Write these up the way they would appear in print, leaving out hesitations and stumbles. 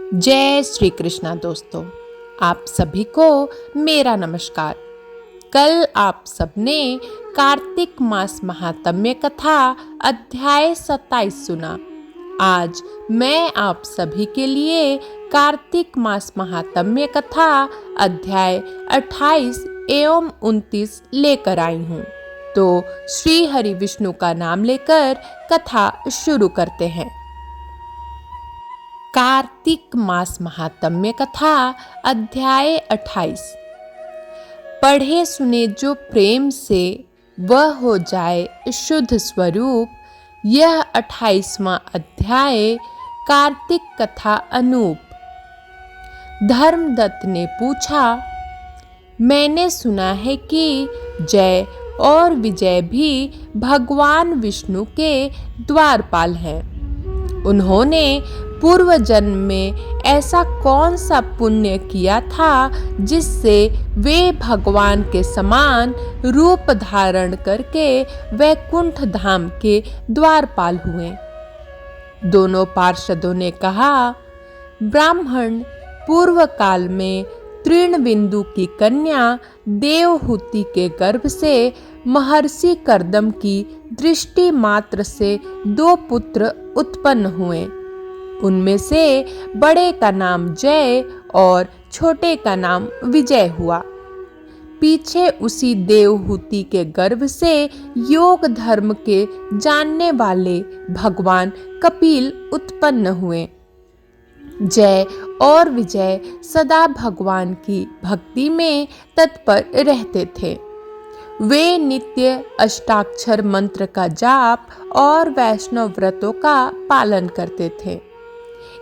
जय श्री कृष्णा दोस्तों, आप सभी को मेरा नमस्कार। कल आप सबने कार्तिक मास महात्म्य कथा अध्याय 27 सुना। आज मैं आप सभी के लिए कार्तिक मास महात्म्य कथा अध्याय 28 एवं 29 लेकर आई हूँ। तो श्री हरि विष्णु का नाम लेकर कथा शुरू करते हैं। कार्तिक मास महात्म्य कथा अध्याय 28। पढ़े सुने जो प्रेम से वह हो जाए शुद्ध स्वरूप। यह 28वां अध्याय कार्तिक कथा अनूप। धर्मदत्त ने पूछा, मैंने सुना है कि जय और विजय भी भगवान विष्णु के द्वारपाल हैं। उन्होंने पूर्व जन्म में ऐसा कौन सा पुण्य किया था जिससे वे भगवान के समान रूप धारण करके वैकुंठ धाम के द्वारपाल हुए। दोनों पार्षदों ने कहा, ब्राह्मण पूर्व काल में तृणबिंदु की कन्या देवहूति के गर्भ से महर्षि कर्दम की दृष्टि मात्र से 2 पुत्र उत्पन्न हुए। उनमें से बड़े का नाम जय और छोटे का नाम विजय हुआ। पीछे उसी देवहूति के गर्भ से योग धर्म के जानने वाले भगवान कपिल उत्पन्न हुए। जय और विजय सदा भगवान की भक्ति में तत्पर रहते थे। वे नित्य अष्टाक्षर मंत्र का जाप और वैष्णव व्रतों का पालन करते थे।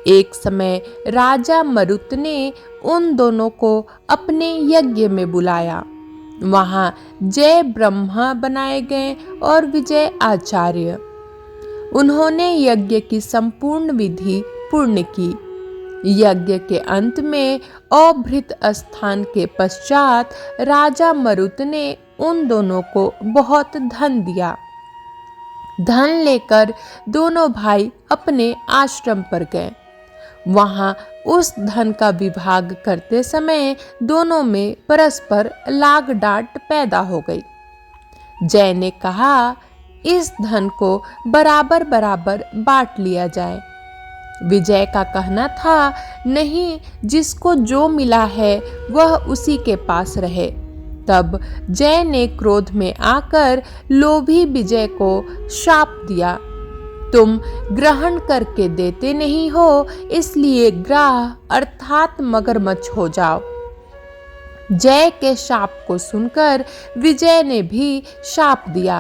एक समय राजा मरुत ने उन दोनों को अपने यज्ञ में बुलाया। वहां जय ब्रह्मा बनाए गए और विजय आचार्य। उन्होंने यज्ञ की संपूर्ण विधि पूर्ण की। यज्ञ के अंत में अभृत स्थान के पश्चात राजा मरुत ने उन दोनों को बहुत धन दिया। धन लेकर दोनों भाई अपने आश्रम पर गए। वहां उस धन का विभाग करते समय दोनों में परस्पर लाग डांट पैदा हो गई। जय ने कहा, इस धन को बराबर बराबर बांट लिया जाए। विजय का कहना था, नहीं, जिसको जो मिला है वह उसी के पास रहे। तब जय ने क्रोध में आकर लोभी विजय को शाप दिया, तुम ग्रहण करके देते नहीं हो, इसलिए ग्राह अर्थात मगरमच्छ हो जाओ। जय के शाप को सुनकर विजय ने भी शाप दिया,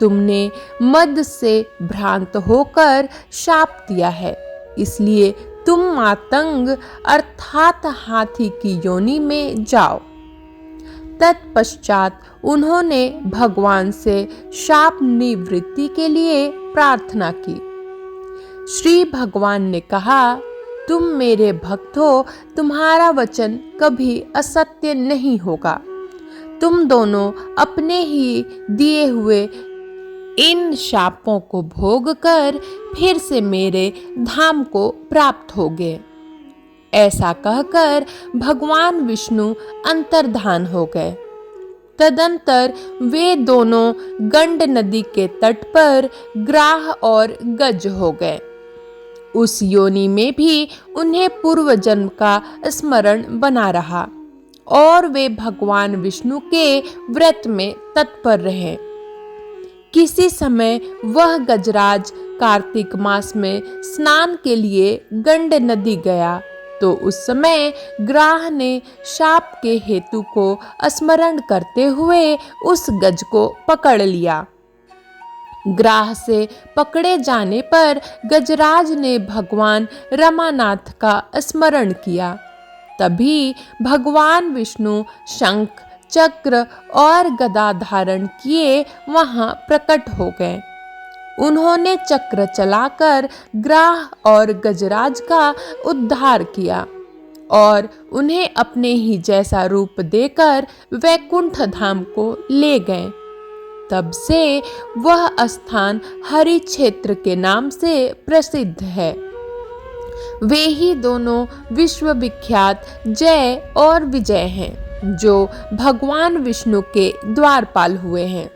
तुमने मद से भ्रांत होकर शाप दिया है, इसलिए तुम मातंग अर्थात हाथी की योनि में जाओ। तत्पश्चात उन्होंने भगवान से शाप निवृत्ति के लिए प्रार्थना की। श्री भगवान ने कहा, तुम मेरे भक्त हो, तुम्हारा वचन कभी असत्य नहीं होगा। तुम दोनों अपने ही दिए हुए इन शापों को भोग कर फिर से मेरे धाम को प्राप्त होगे। ऐसा कहकर भगवान विष्णु अंतर्धान हो गए। तदंतर वे दोनों गंड नदी के तट पर ग्राह और गज हो गए। उस योनि में भी उन्हें पूर्व जन्म का स्मरण बना रहा और वे भगवान विष्णु के व्रत में तत्पर रहे। किसी समय वह गजराज कार्तिक मास में स्नान के लिए गंड नदी गया तो उस समय ग्राह ने शाप के हेतु को स्मरण करते हुए उस गज को पकड़ लिया। ग्राह से पकड़े जाने पर गजराज ने भगवान रमानाथ का स्मरण किया। तभी भगवान विष्णु शंख चक्र और गदा धारण किए वहां प्रकट हो गए। उन्होंने चक्र चलाकर ग्राह और गजराज का उद्धार किया और उन्हें अपने ही जैसा रूप देकर वैकुंठ धाम को ले गए। तब से वह स्थान हरि क्षेत्र के नाम से प्रसिद्ध है। वे ही दोनों विश्वविख्यात जय और विजय हैं जो भगवान विष्णु के द्वारपाल हुए हैं।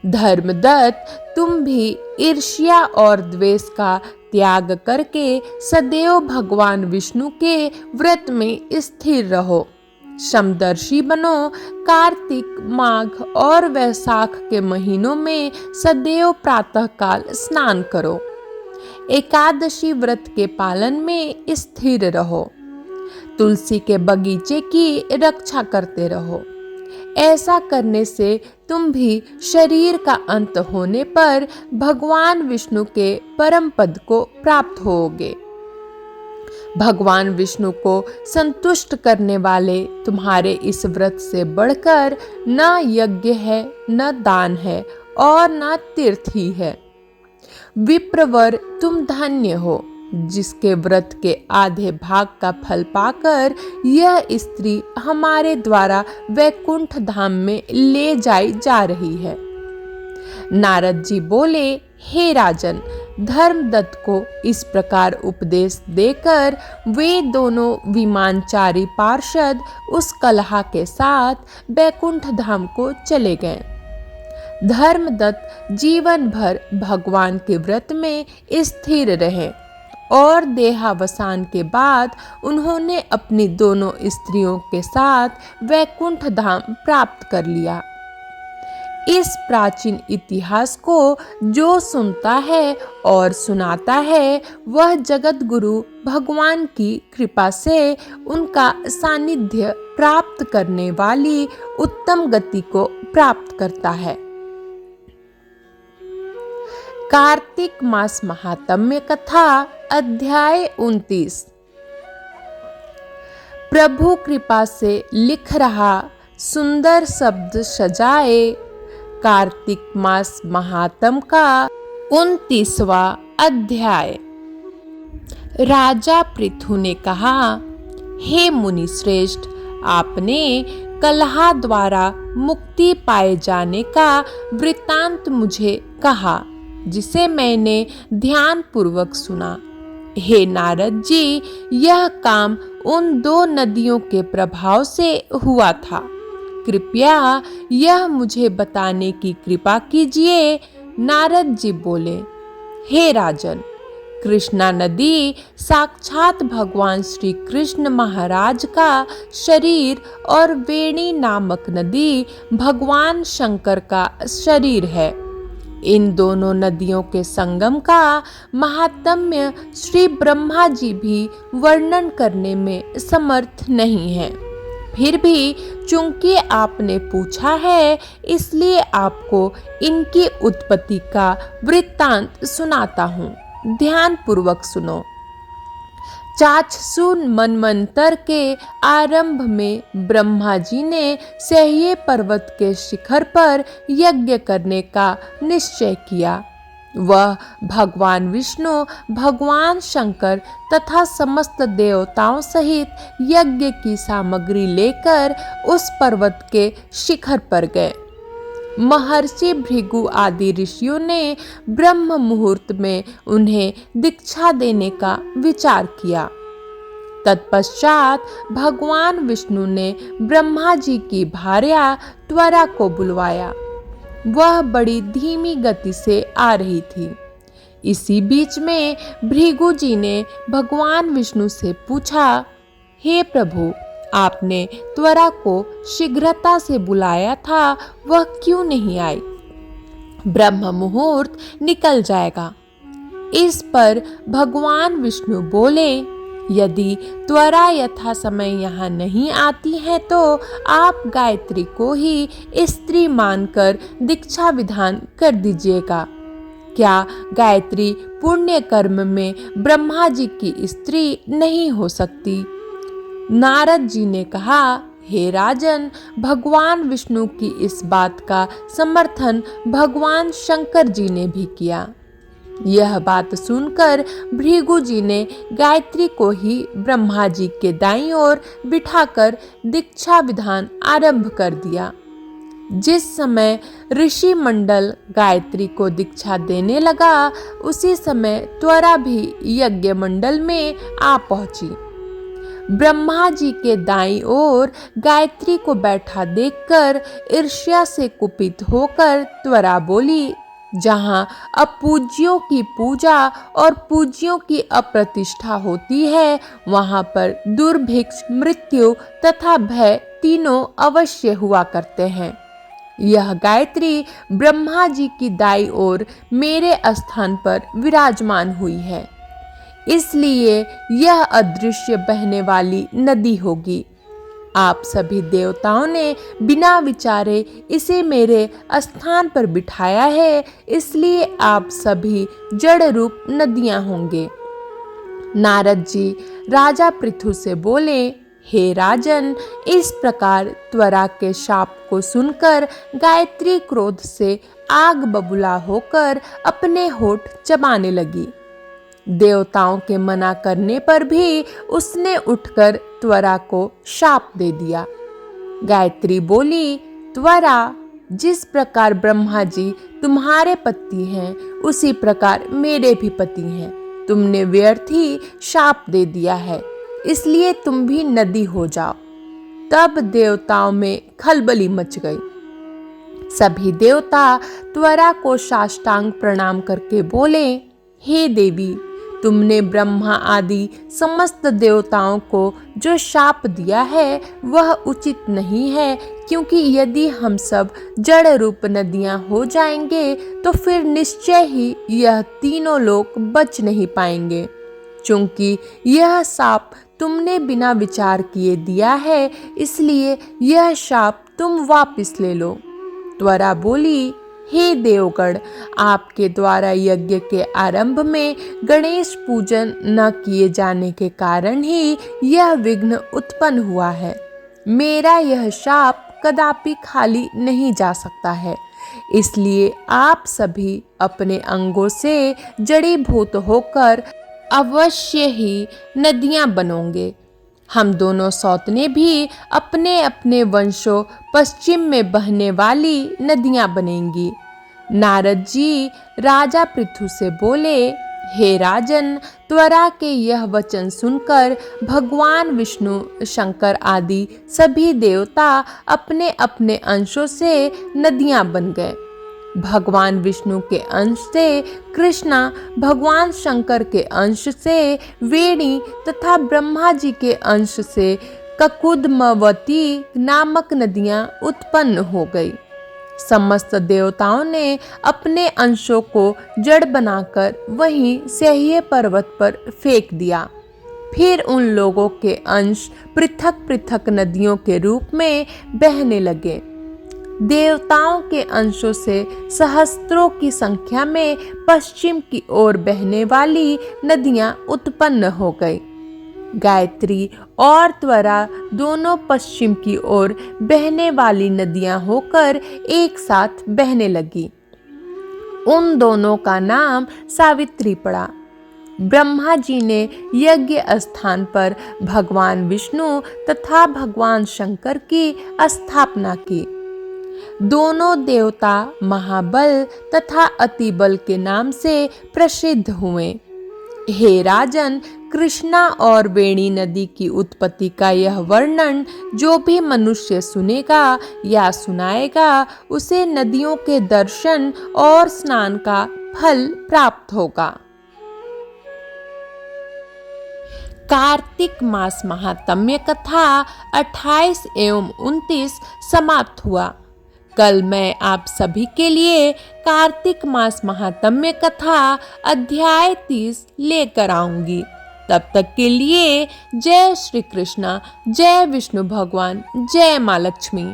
धर्मदत्त, तुम भी ईर्ष्या और द्वेष का त्याग करके सदैव भगवान विष्णु के व्रत में स्थिर रहो। समदर्शी बनो। कार्तिक, माघ और वैशाख के महीनों में सदैव प्रातःकाल स्नान करो। एकादशी व्रत के पालन में स्थिर रहो। तुलसी के बगीचे की रक्षा करते रहो। ऐसा करने से तुम भी शरीर का अंत होने पर भगवान विष्णु के परम पद को प्राप्त होगे। भगवान विष्णु को संतुष्ट करने वाले तुम्हारे इस व्रत से बढ़कर न यज्ञ है, न दान है और न तीर्थ ही है। विप्रवर, तुम धन्य हो जिसके व्रत के आधे भाग का फल पाकर यह स्त्री हमारे द्वारा वैकुंठ धाम में ले जाई जा रही है। नारद जी बोले, हे राजन, धर्मदत्त को इस प्रकार उपदेश देकर वे दोनों विमानचारी पार्षद उस कलहा के साथ वैकुंठ धाम को चले गए। धर्मदत्त जीवन भर भगवान के व्रत में स्थिर रहे और देहावसान के बाद उन्होंने अपनी दोनों स्त्रियों के साथ वैकुंठ धाम प्राप्त कर लिया। इस प्राचीन इतिहास को जो सुनता है और सुनाता है वह जगत गुरु भगवान की कृपा से उनका सानिध्य प्राप्त करने वाली उत्तम गति को प्राप्त करता है। कार्तिक मास महात्म्य कथा, अध्याय 29। प्रभु कृपा से लिख रहा सुंदर शब्द सजाए कार्तिक मास महात्म का 29वां अध्याय। राजा पृथु ने कहा, हे मुनि श्रेष्ठ, आपने कलहा द्वारा मुक्ति पाए जाने का वृत्तांत मुझे कहा, जिसे मैंने ध्यान पूर्वक सुना। हे नारद जी, यह काम उन दो नदियों के प्रभाव से हुआ था। कृपया यह मुझे बताने की कृपा कीजिए। नारद जी बोले, हे राजन, कृष्णा नदी साक्षात भगवान श्री कृष्ण महाराज का शरीर और वेणी नामक नदी भगवान शंकर का शरीर है। इन दोनों नदियों के संगम का महात्म्य श्री ब्रह्मा जी भी वर्णन करने में समर्थ नहीं है। फिर भी चूंकि आपने पूछा है, इसलिए आपको इनकी उत्पत्ति का वृत्तांत सुनाता हूँ। ध्यान पूर्वक सुनो। चाक्षुष मनमंतर के आरंभ में ब्रह्मा जी ने सह्य पर्वत के शिखर पर यज्ञ करने का निश्चय किया। वह भगवान विष्णु, भगवान शंकर तथा समस्त देवताओं सहित यज्ञ की सामग्री लेकर उस पर्वत के शिखर पर गए। महर्षि भृगु आदि ऋषियों ने ब्रह्म मुहूर्त में उन्हें दीक्षा देने का विचार किया। तत्पश्चात भगवान विष्णु ने ब्रह्मा जी की भार्या त्वरा को बुलवाया। वह बड़ी धीमी गति से आ रही थी। इसी बीच में भृगु जी ने भगवान विष्णु से पूछा, हे प्रभु, आपने त्वरा को शीघ्रता से बुलाया था, वह क्यों नहीं आई? ब्रह्म मुहूर्त निकल जाएगा। इस पर भगवान विष्णु बोले, यदि त्वरा यथा समय यहाँ नहीं आती है तो आप गायत्री को ही स्त्री मानकर दीक्षा विधान कर दीजिएगा। क्या गायत्री पुण्य कर्म में ब्रह्मा जी की स्त्री नहीं हो सकती? नारद जी ने कहा, हे राजन, भगवान विष्णु की इस बात का समर्थन भगवान शंकर जी ने भी किया। यह बात सुनकर भृगु जी ने गायत्री को ही ब्रह्मा जी के दाईं ओर बिठाकर दीक्षा विधान आरंभ कर दिया। जिस समय ऋषि मंडल गायत्री को दीक्षा देने लगा, उसी समय त्वरा भी यज्ञ मंडल में आ पहुंची। ब्रह्मा जी के दाईं ओर गायत्री को बैठा देखकर ईर्ष्या से कुपित होकर त्वरा बोली, जहां अपूज्यों की पूजा और पूज्यों की अप्रतिष्ठा होती है, वहां पर दुर्भिक्ष, मृत्यु तथा भय तीनों अवश्य हुआ करते हैं। यह गायत्री ब्रह्मा जी की दाईं ओर मेरे स्थान पर विराजमान हुई है, इसलिए यह अदृश्य बहने वाली नदी होगी। आप सभी देवताओं ने बिना विचारे इसे मेरे स्थान पर बिठाया है, इसलिए आप सभी जड़ रूप नदियां होंगे। नारद जी राजा पृथु से बोले, हे राजन, इस प्रकार त्वरा के शाप को सुनकर गायत्री क्रोध से आग बबूला होकर अपने होठ चबाने लगी। देवताओं के मना करने पर भी उसने उठकर त्वरा को शाप दे दिया। गायत्री बोली, त्वरा, जिस प्रकार ब्रह्मा जी तुम्हारे पति हैं, उसी प्रकार मेरे भी पति हैं। तुमने व्यर्थ ही शाप दे दिया है, इसलिए तुम भी नदी हो जाओ। तब देवताओं में खलबली मच गई। सभी देवता त्वरा को साष्टांग प्रणाम करके बोले, हे देवी, तुमने ब्रह्मा आदि समस्त देवताओं को जो शाप दिया है वह उचित नहीं है, क्योंकि यदि हम सब जड़ रूप नदियां हो जाएंगे तो फिर निश्चय ही यह तीनों लोक बच नहीं पाएंगे। चूंकि यह शाप तुमने बिना विचार किए दिया है, इसलिए यह शाप तुम वापस ले लो। त्वरा बोली, हे देवगण, आपके द्वारा यज्ञ के आरंभ में गणेश पूजन न किए जाने के कारण ही यह विघ्न उत्पन्न हुआ है। मेरा यह शाप कदापि खाली नहीं जा सकता है, इसलिए आप सभी अपने अंगों से जड़ीभूत होकर अवश्य ही नदियां बनोगे। हम दोनों सौतने भी अपने अपने वंशों पश्चिम में बहने वाली नदियां बनेंगी। नारद जी राजा पृथु से बोले, हे राजन, त्वरा के यह वचन सुनकर भगवान विष्णु, शंकर आदि सभी देवता अपने अपने अंशों से नदियां बन गए। भगवान विष्णु के अंश से कृष्णा, भगवान शंकर के अंश से वेणी तथा ब्रह्मा जी के अंश से ककुदमवती नामक नदियां उत्पन्न हो गई। समस्त देवताओं ने अपने अंशों को जड़ बनाकर वहीं सह्य पर्वत पर फेंक दिया। फिर उन लोगों के अंश पृथक पृथक नदियों के रूप में बहने लगे। देवताओं के अंशों से सहस्त्रों की संख्या में पश्चिम की ओर बहने वाली नदियां उत्पन्न हो गई। गायत्री और त्वरा दोनों पश्चिम की ओर बहने वाली नदियां होकर एक साथ बहने लगी। उन दोनों का नाम सावित्री पड़ा। ब्रह्मा जी ने यज्ञ स्थान पर भगवान विष्णु तथा भगवान शंकर की स्थापना की। दोनों देवता महाबल तथा अतिबल के नाम से प्रसिद्ध हुए। हे राजन, कृष्णा और वेणी नदी की उत्पत्ति का यह वर्णन जो भी मनुष्य सुनेगा या सुनाएगा, उसे नदियों के दर्शन और स्नान का फल प्राप्त होगा। कार्तिक मास महात्म्य कथा 28 एवं 29 समाप्त हुआ। कल मैं आप सभी के लिए कार्तिक मास महात्म्य कथा अध्याय 30 लेकर आऊंगी। तब तक के लिए जय श्री कृष्णा, जय विष्णु भगवान, जय माँ लक्ष्मी।